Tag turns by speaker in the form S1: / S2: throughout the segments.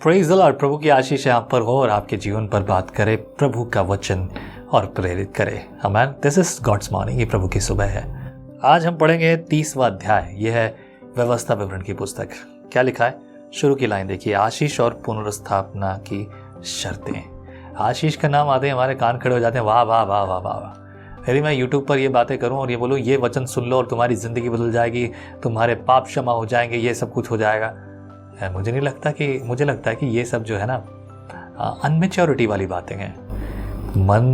S1: Praise the Lord. प्रभु की आशीष आप पर हो और आपके जीवन पर बात करे प्रभु का वचन और प्रेरित करे। आमीन। दिस इज गॉड्स मॉर्निंग, ये प्रभु की सुबह है। आज हम पढ़ेंगे 30वां अध्याय। यह है व्यवस्था विवरण की पुस्तक। क्या लिखा है? शुरू की लाइन देखिए, आशीष और पुनर्स्थापना की शर्तें। आशीष का नाम आते ही हमारे कान खड़े हो जाते हैं, वाह वाह वाह वाह वाह वाह। यदि मैं यूट्यूब पर ये बातें करूं और ये बोलूं ये वचन सुन लो और तुम्हारी ज़िंदगी बदल जाएगी, तुम्हारे पाप क्षमा हो जाएंगे, ये सब कुछ हो जाएगा, मुझे नहीं लगता कि, मुझे लगता है कि ये सब जो है ना अनमेच्योरिटी वाली बातें हैं। मन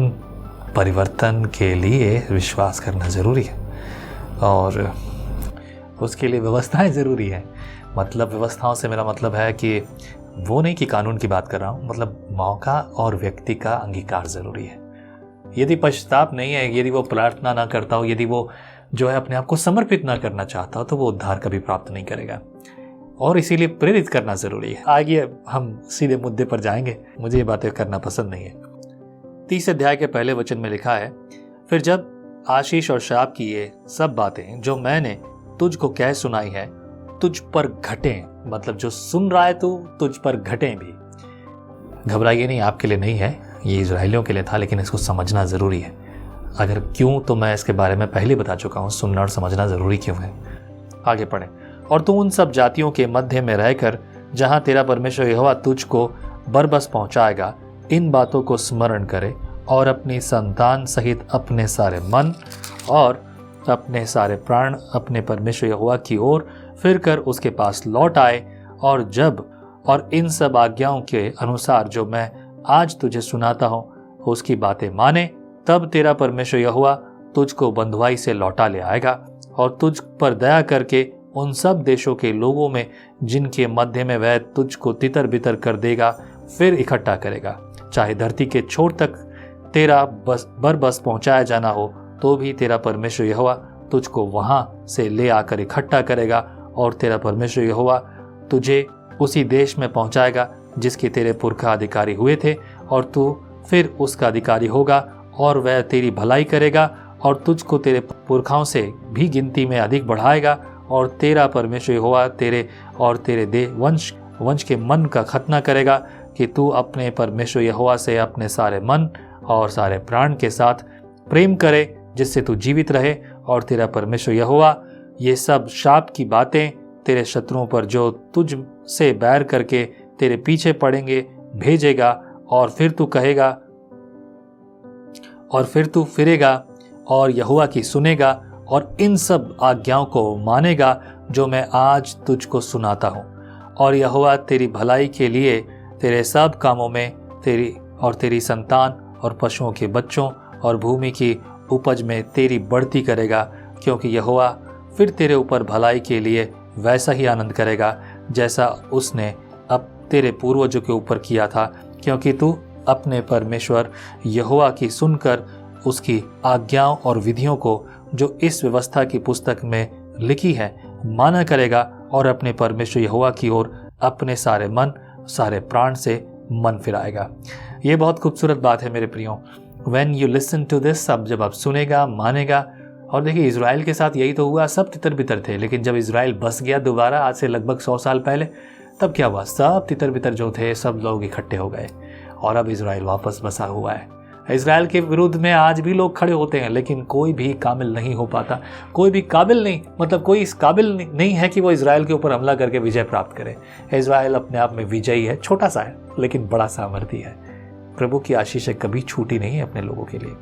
S1: परिवर्तन के लिए विश्वास करना ज़रूरी है और उसके लिए व्यवस्थाएं ज़रूरी है। मतलब व्यवस्थाओं से मेरा मतलब है कि वो नहीं कि कानून की बात कर रहा हूँ, मतलब मौका और व्यक्ति का अंगीकार ज़रूरी है। यदि पश्चाताप नहीं है, यदि वो प्रार्थना ना करता हो, यदि वो जो है अपने आप को समर्पित ना करना चाहता हो, तो वो उद्धार कभी प्राप्त नहीं करेगा और इसीलिए प्रेरित करना ज़रूरी है। आगे हम सीधे मुद्दे पर जाएंगे, मुझे ये बातें करना पसंद नहीं है। 30 अध्याय के पहले वचन में लिखा है, फिर जब आशीष और शाप की ये सब बातें जो मैंने तुझको कह सुनाई है तुझ पर घटें, मतलब जो सुन रहा है तू, तुझ पर घटें भी। घबराइए नहीं, आपके लिए नहीं है, ये इजराइलियों के लिए था, लेकिन इसको समझना ज़रूरी है। अगर क्यों, तो मैं इसके बारे में पहले बता चुका हूँ, सुनना और समझना ज़रूरी क्यों है। आगे पढ़ें। और तू उन सब जातियों के मध्य में रहकर जहाँ तेरा परमेश्वर यहोवा तुझको बरबस पहुँचाएगा, इन बातों को स्मरण करे और अपनी संतान सहित अपने सारे मन और अपने सारे प्राण अपने परमेश्वर यहोवा की ओर फिर कर उसके पास लौट आए, और इन सब आज्ञाओं के अनुसार जो मैं आज तुझे सुनाता हूँ उसकी बातें माने, तब तेरा परमेश्वर यहोवा तुझको बंधुआई से लौटा ले आएगा और तुझ पर दया करके उन सब देशों के लोगों में जिनके मध्य में वह तुझको तितर बितर कर देगा फिर इकट्ठा करेगा। चाहे धरती के छोर तक तेरा बरबस पहुंचाया जाना हो, तो भी तेरा परमेश्वर यहोवा तुझको वहां से ले आकर इकट्ठा करेगा और तेरा परमेश्वर यहोवा तुझे उसी देश में पहुंचाएगा जिसके तेरे पुरखा अधिकारी हुए थे, और तू फिर उसका अधिकारी होगा और वह तेरी भलाई करेगा और तुझको तेरे पुरखाओं से भी गिनती में अधिक बढ़ाएगा, और तेरा परमेश्वर यहोवा तेरे और तेरे वंश के मन का खतना करेगा कि तू अपने परमेश्वर यहोवा से अपने सारे मन और सारे प्राण के साथ प्रेम करे, जिससे तू जीवित रहे। और तेरा परमेश्वर यहोवा ये सब शाप की बातें तेरे शत्रुओं पर जो तुझ से बैर करके तेरे पीछे पड़ेंगे भेजेगा, और फिर तू फिरेगा और यहोवा की सुनेगा और इन सब आज्ञाओं को मानेगा जो मैं आज तुझको सुनाता हूँ। और यहोवा तेरी भलाई के लिए तेरे सब कामों में तेरी संतान और पशुओं के बच्चों और भूमि की उपज में तेरी बढ़ती करेगा, क्योंकि यहोवा फिर तेरे ऊपर भलाई के लिए वैसा ही आनंद करेगा जैसा उसने अब तेरे पूर्वजों के ऊपर किया था, क्योंकि तू अपने परमेश्वर यहोवा की सुनकर उसकी आज्ञाओं और विधियों को जो इस व्यवस्था की पुस्तक में लिखी है माना करेगा, और अपने परमेश्वर यहोवा की ओर अपने सारे मन सारे प्राण से मन फिराएगा। ये बहुत खूबसूरत बात है मेरे प्रियो। When you listen to this, सब जब आप सुनेगा मानेगा। और देखिए, इज़राइल के साथ यही तो हुआ, सब तितर बितर थे, लेकिन जब इज़राइल बस गया दोबारा आज से लगभग 100 साल पहले, तब क्या हुआ? सब तितर बितर जो थे सब लोग इकट्ठे हो गए और अब इज़राइल वापस बसा हुआ है। इज़राइल के विरुद्ध में आज भी लोग खड़े होते हैं, लेकिन कोई भी काबिल नहीं हो पाता, कोई भी काबिल नहीं, मतलब कोई इस काबिल नहीं है कि वो इज़राइल के ऊपर हमला करके विजय प्राप्त करे। इज़राइल अपने आप में विजयी है, छोटा सा है लेकिन बड़ा सामर्थी है। प्रभु की आशीषें कभी छूटी नहीं है अपने लोगों के लिए।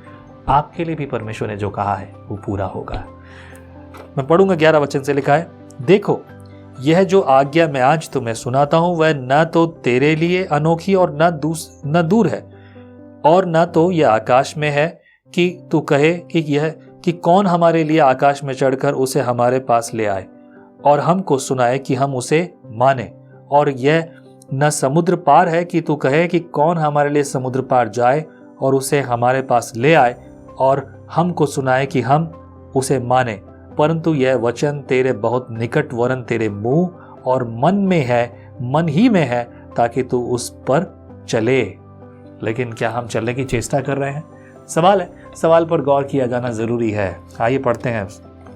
S1: आपके लिए भी परमेश्वर ने जो कहा है वो पूरा होगा। मैं पढ़ूंगा 11 वचन से लिखा है, देखो यह जो आज्ञा मैं आज तुम्हें सुनाता हूं वह न तो तेरे लिए अनोखी और न दूर है, और न तो यह आकाश में है कि तू कहे कि कौन हमारे लिए आकाश में चढ़कर उसे हमारे पास ले आए और हमको सुनाए कि हम उसे माने, और यह न समुद्र पार है कि तू कहे कि कौन हमारे लिए समुद्र पार जाए और उसे हमारे पास ले आए और हमको सुनाए कि हम उसे माने, परंतु यह वचन तेरे बहुत निकट वरन तेरे मुंह और मन ही में है, ताकि तू उस पर चले। लेकिन क्या हम चलने की चेष्टा कर रहे हैं? सवाल है, सवाल पर गौर किया जाना जरूरी है। आइए पढ़ते हैं।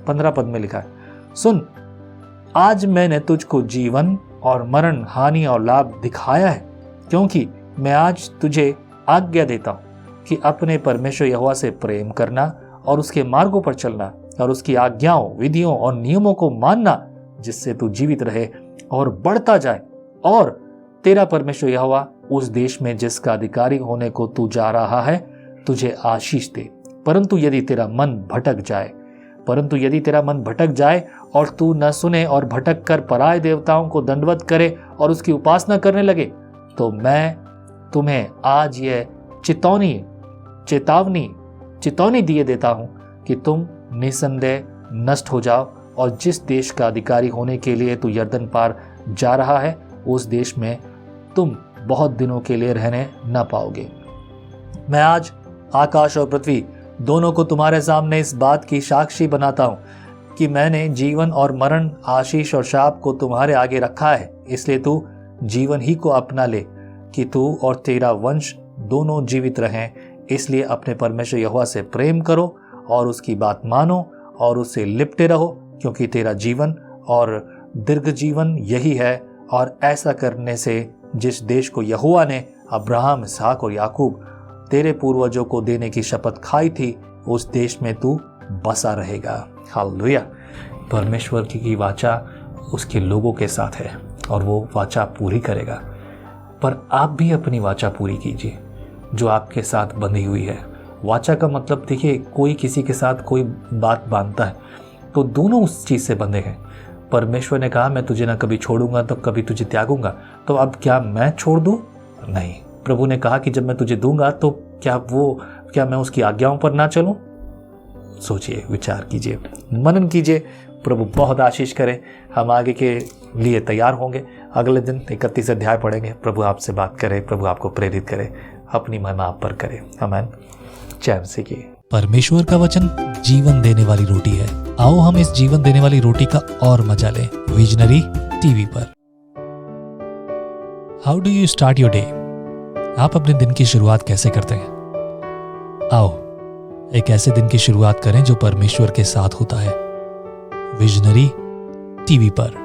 S1: 15 पद में लिखा है, सुन आज मैंने तुझको जीवन और मरण, हानि और लाभ दिखाया है, क्योंकि मैं आज तुझे आज्ञा देता हूं कि अपने परमेश्वर यहोवा से प्रेम करना और उसके मार्गों पर चलना और उसकी आज्ञाओं, विधियों और नियमों को मानना, जिससे तू जीवित रहे और बढ़ता जाए, और तेरा परमेश्वर यहोवा उस देश में जिसका अधिकारी होने को तू जा रहा है तुझे आशीष दे। परंतु यदि तेरा मन भटक जाए और तू न सुने और भटक कर पराय देवताओं को दंडवत करे और उसकी उपासना करने लगे, तो मैं तुम्हें आज यह चेतावनी दिए देता हूं कि तुम निसंदेह नष्ट हो जाओ और जिस देश का अधिकारी होने के लिए तू यरदन पार जा रहा है उस देश में तुम बहुत दिनों के लिए रहने न पाओगे। मैं आज आकाश और पृथ्वी दोनों को तुम्हारे सामने इस बात की साक्षी बनाता हूं कि मैंने जीवन और मरण, आशीष और शाप को तुम्हारे आगे रखा है। इसलिए तू जीवन ही को अपना ले कि तू और तेरा वंश दोनों जीवित रहें। इसलिए अपने परमेश्वर यहोवा से प्रेम करो और उसकी बात मानो और उससे लिपटे रहो, क्योंकि तेरा जीवन और दीर्घ जीवन यही है। और ऐसा करने से जिस देश को यहोवा ने अब्राहम, इसहाक और याकूब तेरे पूर्वजों को देने की शपथ खाई थी, उस देश में तू बसा रहेगा। हालेलुया। परमेश्वर की वाचा उसके लोगों के साथ है और वो वाचा पूरी करेगा। पर आप भी अपनी वाचा पूरी कीजिए जो आपके साथ बंधी हुई है। वाचा का मतलब देखिए, कोई किसी के साथ कोई बात बांधता है तो दोनों उस चीज़ से बंधे हैं। परमेश्वर ने कहा मैं तुझे ना कभी छोड़ूंगा तो कभी तुझे त्यागूंगा, तो अब क्या मैं छोड़ दूं? नहीं। प्रभु ने कहा कि जब मैं तुझे दूंगा तो क्या मैं उसकी आज्ञाओं पर ना चलूं? सोचिए, विचार कीजिए, मनन कीजिए। प्रभु बहुत आशीष करे। हम आगे के लिए तैयार होंगे। अगले दिन 31 अध्याय पढ़ेंगे। प्रभु आपसे बात करे, प्रभु आपको प्रेरित करे, अपनी महिमा आप पर करे। आमीन। चैन से किए।
S2: परमेश्वर का वचन जीवन देने वाली रोटी है। आओ हम इस जीवन देने वाली रोटी का और मजा लें विजनरी टीवी पर। How do you start your day? आप अपने दिन की शुरुआत कैसे करते हैं? आओ एक ऐसे दिन की शुरुआत करें जो परमेश्वर के साथ होता है। विजनरी टीवी पर।